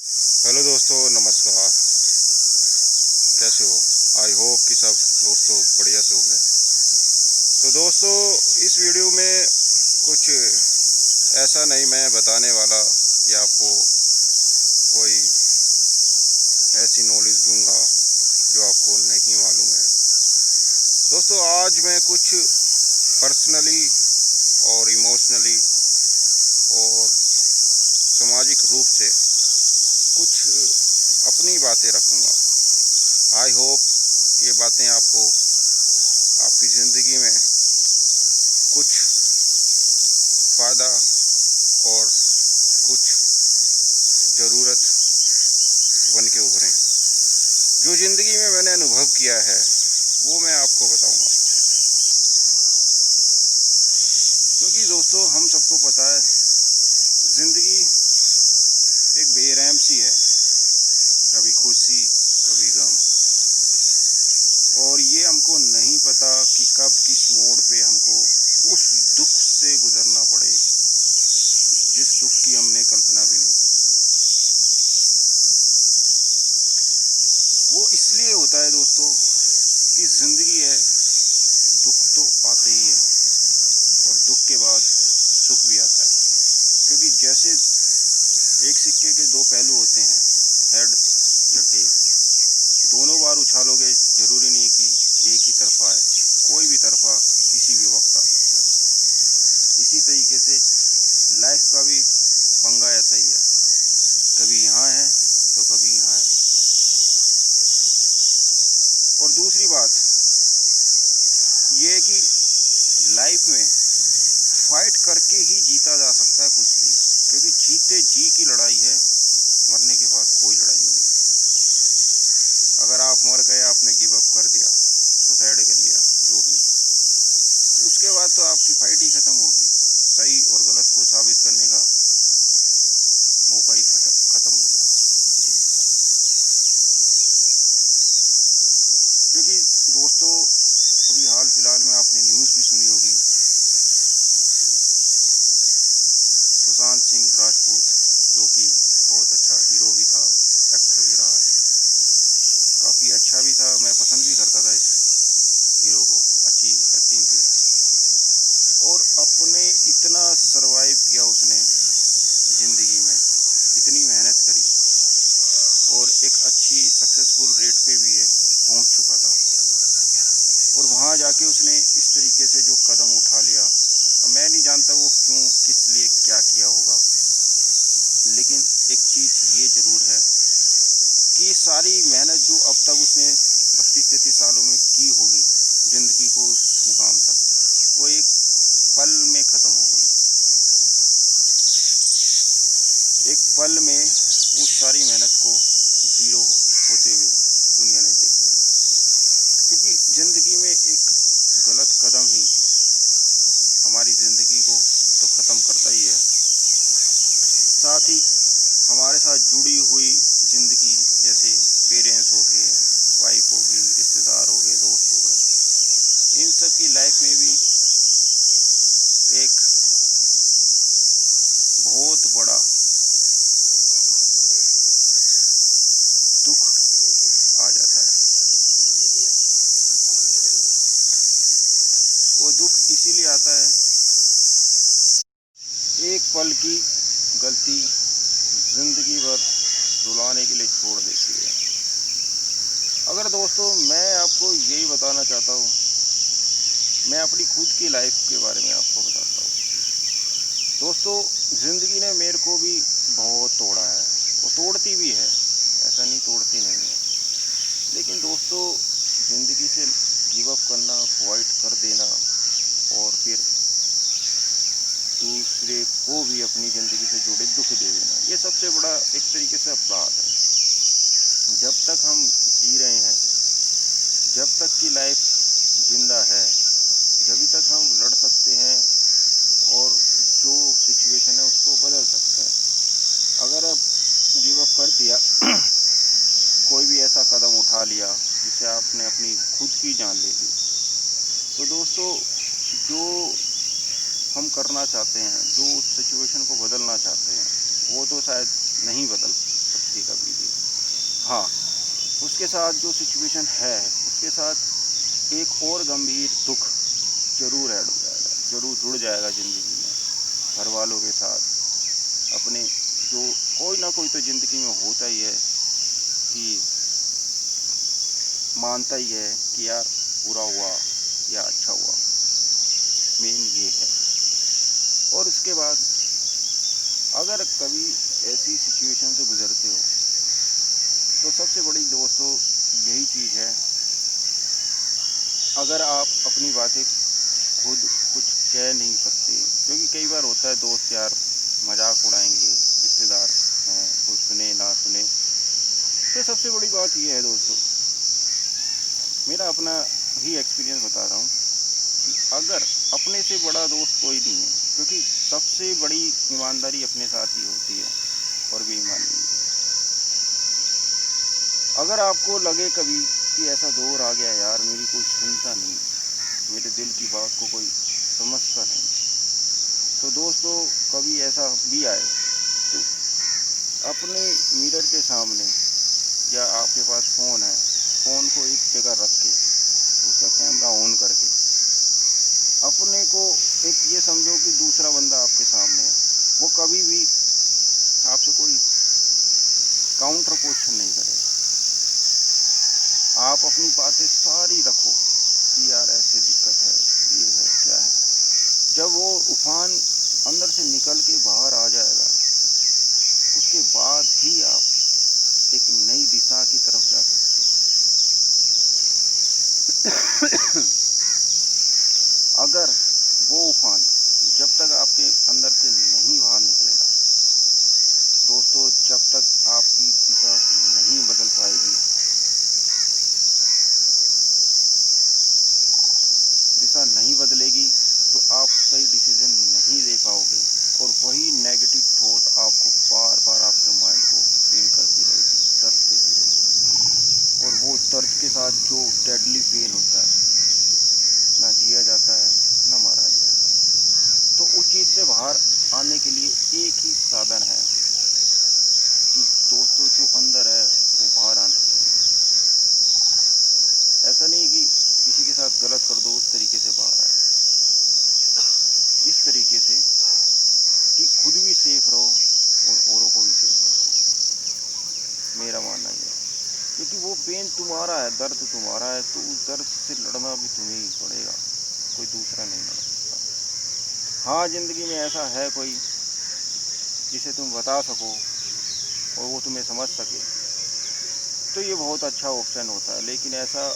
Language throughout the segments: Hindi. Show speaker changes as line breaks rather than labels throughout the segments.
हेलो दोस्तों, नमस्कार। कैसे हो? आई होप कि सब दोस्तों बढ़िया से हो गए। तो दोस्तों, इस वीडियो में कुछ ऐसा नहीं मैं बताने वाला कि आपको कोई ऐसी नॉलेज दूंगा जो आपको नहीं मालूम है। दोस्तों, आज मैं कुछ पर्सनली और इमोशनली और सामाजिक रूप से कुछ अपनी बातें रखूंगा। आई होप ये बातें आपको आपकी ज़िंदगी में कुछ फ़ायदा और कुछ ज़रूरत बन के उभरें। जो ज़िंदगी में मैंने अनुभव किया है वो मैं आपको बताऊंगा। क्योंकि दोस्तों, हम सबको पता है ज़िंदगी एक बेरहम सी है, कभी खुशी कभी गम। और ये हमको नहीं पता कि कब किस मोड़ पे हमको उस दुख से गुजरना पड़े जिस दुख की हमने कल्पना भी नहीं की। वो इसलिए होता है दोस्तों कि ज़िंदगी है, दुख तो आते ही हैं और दुख के बाद सुख भी आता है। क्योंकि जैसे एक सिक्के के दो पहलू होते हैं, हेड या टेल, दोनों बार उछालोगे ज़रूरी नहीं कि एक ही तरफा है, कोई भी तरफा किसी भी वक्त आ सकता है। इसी तरीके से लाइफ का भी पंगा ऐसा ही है, कभी यहाँ है तो कभी यहाँ है। और दूसरी बात ये है कि लाइफ में फाइट करके ही जीता जा सकता है कुछ भी, क्योंकि जीते जी की लड़ाई है, मरने के बाद कोई लड़ाई नहीं है। अगर आप मर गए, आपने गिव अप कर दिया, सुसाइड कर लिया, जो भी, तो उसके बाद तो आपकी फाइट ही ख़त्म होगी। सही और गलत को साबित करने का मौका ही ख़त्म हो गया। क्योंकि दोस्तों, अभी हाल फिलहाल में आपने न्यूज़ भी सुनी होगी, सुशांत सिंह राजपूत, जो कि बहुत अच्छा हीरो भी था, एक्टर भी रहा है, काफ़ी अच्छा भी था, मैं पसंद भी करता था इस हीरो को, अच्छी एक्टिंग थी। और अपने इतना सरवाइव किया उसने ज़िंदगी में, इतनी मेहनत करी और एक अच्छी सक्सेसफुल रेट पे भी है पहुंच चुका था। और वहाँ जाके उसने इस तरीके से जो कदम उठा लिया, मैं नहीं जानता वो क्यों, किस लिए, क्या किया होगा, लेकिन एक चीज़ ये ज़रूर है कि सारी मेहनत जो अब तक उसने 32-33 सालों में की होगी ज़िंदगी को उस मुकाम तक, वो एक पल में ख़त्म हो गई। एक पल में उस सारी मेहनत को ज़ीरो होते हुए दुनिया ने देख लिया। क्योंकि ज़िंदगी में एक गलत कदम ही हमारी ज़िंदगी को तो ख़त्म करता ही है, साथ ही हमारे साथ जुड़ी हुई ज़िंदगी, जैसे पेरेंट्स हो गए, वाइफ हो गई, रिश्तेदार हो गए, दोस्त हो गए, इन सब की लाइफ में भी एक बहुत बड़ा दुख आ जाता है। वो दुख इसीलिए आता है, एक पल की गलती ज़िंदगी भर रुलाने के लिए छोड़ देती है। अगर दोस्तों, मैं आपको यही बताना चाहता हूँ, मैं अपनी खुद की लाइफ के बारे में आपको बताता हूँ। दोस्तों, ज़िंदगी ने मेरे को भी बहुत तोड़ा है, वो तोड़ती भी है, ऐसा नहीं तोड़ती नहीं है। लेकिन दोस्तों, ज़िंदगी से गिव अप करना, क्वाइट कर देना और फिर दूसरे को भी अपनी ज़िंदगी से जुड़े दुख दे देना, ये सबसे बड़ा एक तरीके से अपराध है। जब तक हम जी रहे हैं, जब तक की लाइफ जिंदा है, जब तक हम लड़ सकते हैं और जो सिचुएशन है उसको बदल सकते हैं। अगर अब गिव अप कर दिया कोई भी ऐसा कदम उठा लिया जिससे आपने अपनी खुद की जान ले ली, तो दोस्तों, जो हम करना चाहते हैं, जो उस सिचुएशन को बदलना चाहते हैं, वो तो शायद नहीं बदल सकते। सकती कभी भी। हाँ, उसके साथ जो सिचुएशन है, उसके साथ एक और गंभीर दुख ज़रूर ऐड हो जाएगा, ज़रूर जुड़ जाएगा ज़िंदगी में। घर वालों के साथ अपने जो कोई ना कोई तो ज़िंदगी में होता ही है कि मानता ही है कि यार बुरा हुआ या अच्छा हुआ, मेन ये है। और उसके बाद अगर कभी ऐसी सिचुएशन से गुजरते हो तो सबसे बड़ी दोस्तों यही चीज़ है, अगर आप अपनी बातें खुद कुछ कह नहीं सकते, क्योंकि कई बार होता है दोस्त यार मजाक उड़ाएंगे, रिश्तेदार हैं, कोई सुने ना सुने। तो सबसे बड़ी बात यह है दोस्तों, मेरा अपना ही एक्सपीरियंस बता रहा हूँ कि अगर अपने से बड़ा दोस्त कोई नहीं है, क्योंकि सबसे बड़ी ईमानदारी अपने साथ ही होती है और बेईमानी। अगर आपको लगे कभी कि ऐसा दौर आ गया यार मेरी कोई सुनता नहीं, मेरे दिल की बात को कोई समझता नहीं, तो दोस्तों कभी ऐसा भी आए तो अपने मिरर के सामने या आपके पास फ़ोन है, फ़ोन को एक जगह रख के उसका कैमरा ऑन करके अपने को एक ये समझो कि दूसरा बंदा आपके सामने है। वो कभी भी आपसे कोई काउंटर क्वेश्चन नहीं करेगा। आप अपनी बातें सारी रखो कि यार ऐसे दिक्कत है, ये है, क्या है। जब वो उफान अंदर से निकल के बाहर आ जाएगा, उसके बाद ही आप एक नई दिशा की तरफ जा सकते हो। अगर वो उफान जब तक आपके अंदर से नहीं बाहर निकलेगा दोस्तों, जब तक आपकी दिशा नहीं बदल पाएगी, दिशा नहीं बदलेगी, तो आप सही डिसीजन नहीं ले पाओगे और वही नेगेटिव थॉट आपको बार बार आपके माइंड को पेन करती रहेगी, दर्द देती रहेगी। और वो दर्द के साथ जो डेडली पेन होता है, ना जिया जाता है ना मारा जाता है। तो उस चीज़ से बाहर आने के लिए एक ही साधन है कि दोस्तों जो अंदर है वो बाहर आना चाहिए। ऐसा नहीं कि किसी के साथ गलत कर दो उस तरीके से बाहर आए, इस तरीके से कि खुद भी सेफ रहो और औरों को भी सेफ रखो। मेरा मानना ये है, क्योंकि वो पेन तुम्हारा है, दर्द तुम्हारा है, तो उस दर्द से लड़ना भी तुम्हें ही पड़ेगा, कोई दूसरा नहीं लड़ सकता। हाँ, ज़िंदगी में ऐसा है कोई जिसे तुम बता सको और वो तुम्हें समझ सके, तो ये बहुत अच्छा ऑप्शन होता है, लेकिन ऐसा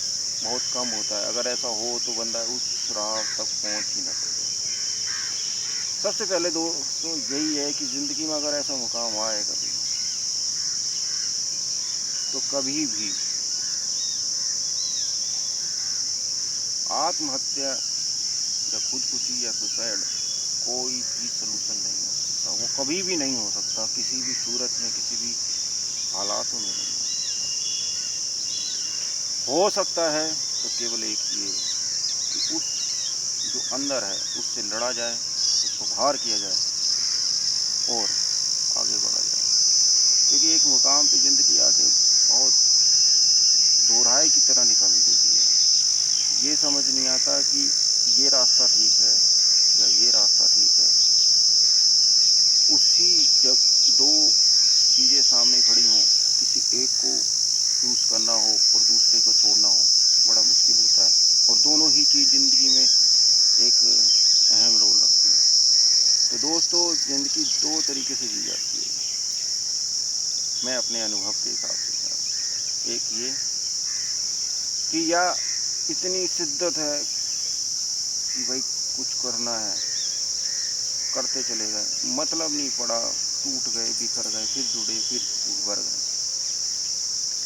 बहुत कम होता है। अगर ऐसा हो तो बंदा उस राह तक पहुंच ही ना सके। सबसे पहले दोस्तों यही है कि ज़िंदगी में अगर ऐसा मुकाम आए कभी, तो कभी भी आत्महत्या या खुदकुशी या सुसाइड कोई भी सलूशन नहीं हो सकता। वो कभी भी नहीं हो सकता, किसी भी सूरत में, किसी भी हालातों में नहीं हो सकता है। तो केवल एक ये कि उस जो अंदर है उससे लड़ा जाए, उसको बाहर किया जाए और आगे बढ़ा जाए। क्योंकि एक मुकाम पे ज़िंदगी आके बहुत दोहराए की तरह निकल देती है। ये समझ नहीं आता कि ये रास्ता ठीक है या ये रास्ता ठीक है। उसी जब दो चीज़ें सामने खड़ी हों, किसी एक को चूज़ करना हो और दूसरे को छोड़ना हो, बड़ा मुश्किल होता है। और दोनों ही चीज़ ज़िंदगी में एक अहम रोल रखती हैं। तो दोस्तों ज़िंदगी दो तरीके से जी जाती है, मैं अपने अनुभव के हिसाब से कह रहा हूँ। एक ये कि या इतनी शिद्दत है कि भाई कुछ करना है, करते चले गए, मतलब नहीं पड़ा, टूट गए, बिखर गए, फिर जुड़े, फिर उभर गए,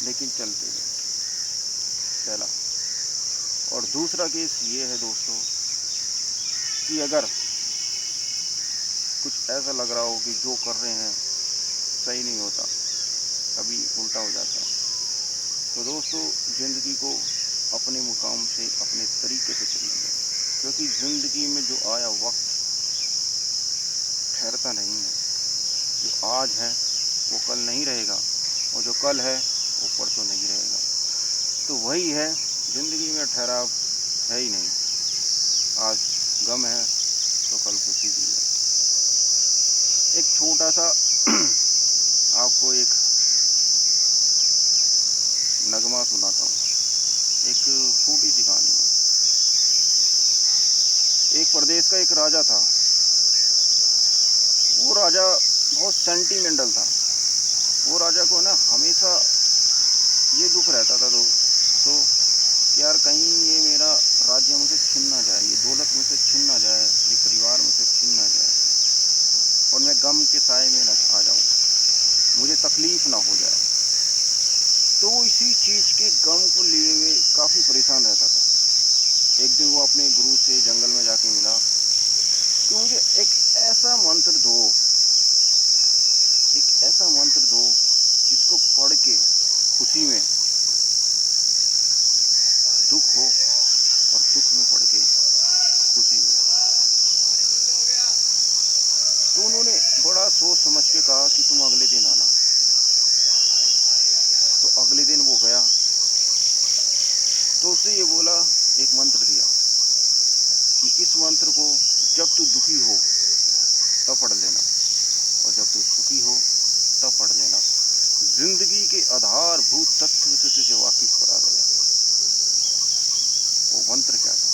लेकिन चलते गए, पहला। और दूसरा केस ये है दोस्तों कि अगर कुछ ऐसा लग रहा हो कि जो कर रहे हैं सही नहीं होता, कभी उल्टा हो जाता है, तो दोस्तों ज़िंदगी को अपने मुकाम से अपने तरीके से चलना है। क्योंकि ज़िंदगी में जो आया वक्त ठहरता नहीं है, जो आज है वो कल नहीं रहेगा और जो कल है वो परसों नहीं रहेगा। तो वही है, ज़िंदगी में ठहराव है ही नहीं। आज गम है तो कल खुशी भी है। एक छोटा सा आपको एक नगमा सुनाता हूँ, एक छोटी सी कहानी में। एक प्रदेश का एक राजा था। वो राजा बहुत सेंटिमेंटल था। वो राजा को ना हमेशा ये दुख रहता था तो यार कहीं ये मेरा राज्य मुझसे छिन ना जाए, ये दौलत मुझसे छिन ना जाए, ये परिवार मुझसे छिन ना जाए और मैं गम के साए में न आ जाऊँ, मुझे तकलीफ़ ना हो जाए। तो वो इसी चीज़ के गम को लिए हुए काफ़ी परेशान रहता था। एक दिन वो अपने गुरु से जंगल में जाके मिला कि मुझे एक ऐसा मंत्र दो, एक ऐसा मंत्र दो जिसको पढ़ के खुशी में दुख हो और दुख में पढ़ के खुशी हो। तो उन्होंने बड़ा सोच समझ के कहा कि तुम अगले दिन आना। तो अगले दिन वो गया तो उससे ये बोला, एक मंत्र दिया कि इस मंत्र को जब तू दुखी हो तब पढ़ लेना और जब तू सुखी हो तब पढ़ लेना। जिंदगी के आधारभूत तत्व से तुझे वाकिफ करा देगा। वो मंत्र क्या था?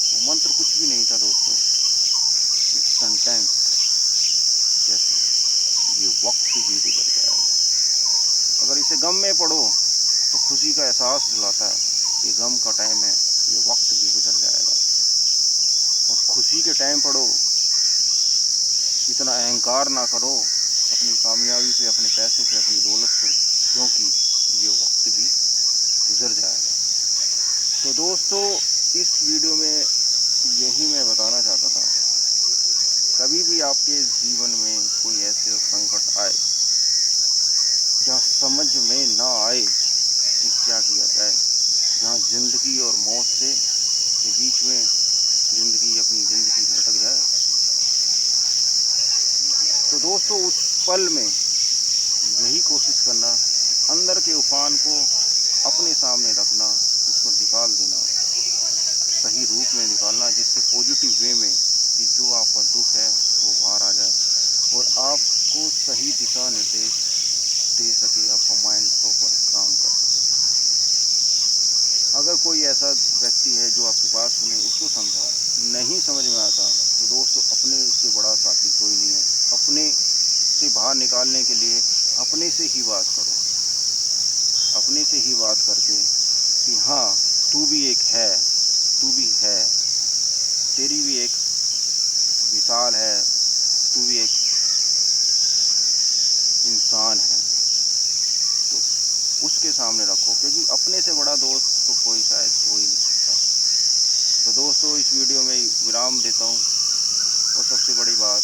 वो मंत्र कुछ भी नहीं था दोस्तों, एक सेंटेंस, जैसे ये वक्त भी गुजर जाएगा। अगर इसे गम में पढ़ो तो खुशी का एहसास दिलाता है, ये गम का टाइम है, ये वक्त भी गुजर जाएगा। और खुशी के टाइम पढ़ो, इतना अहंकार ना करो अपनी कामयाबी से, अपने पैसे से, अपनी दौलत से, क्योंकि ये वक्त भी गुजर जाएगा। तो दोस्तों इस वीडियो में यही मैं बताना चाहता था, कभी भी आपके जीवन में कोई ऐसे संकट आए जहाँ समझ में ना आए कि क्या किया जाए, जहाँ ज़िंदगी और मौत से के बीच में अपनी ज़िंदगी लटक जाए, तो दोस्तों उस पल में यही कोशिश करना, अंदर के उफान को अपने सामने रखना, उसको निकाल देना, सही रूप में निकालना, जिससे पॉजिटिव वे में कि जो आपका दुख है वो बाहर आ जाए और आपको सही दिशा निर्देश दे सके, आपका माइंड प्रॉपर काम कर सके। अगर कोई ऐसा व्यक्ति है जो आपके पास सुने, उसको समझाओ। नहीं समझ में आता तो दोस्तों अपने से बड़ा साथी कोई नहीं है। अपने से बाहर निकालने के लिए अपने से ही बात करो, अपने से ही बात करके कि हाँ तू भी एक है, तू भी है, तेरी भी एक मिसाल है, तू भी एक इंसान है, तो उसके सामने रखो, क्योंकि अपने से बड़ा दोस्त तो कोई शायद हो ही नहीं सकता। तो दोस्तों इस वीडियो में विराम देता हूँ। और सबसे बड़ी बात,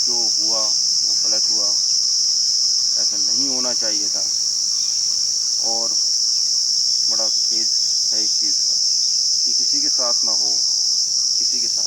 जो हुआ वो गलत हुआ, ऐसा नहीं होना चाहिए था और बड़ा खेद है इस चीज़ का कि किसी के साथ ना हो, किसी के साथ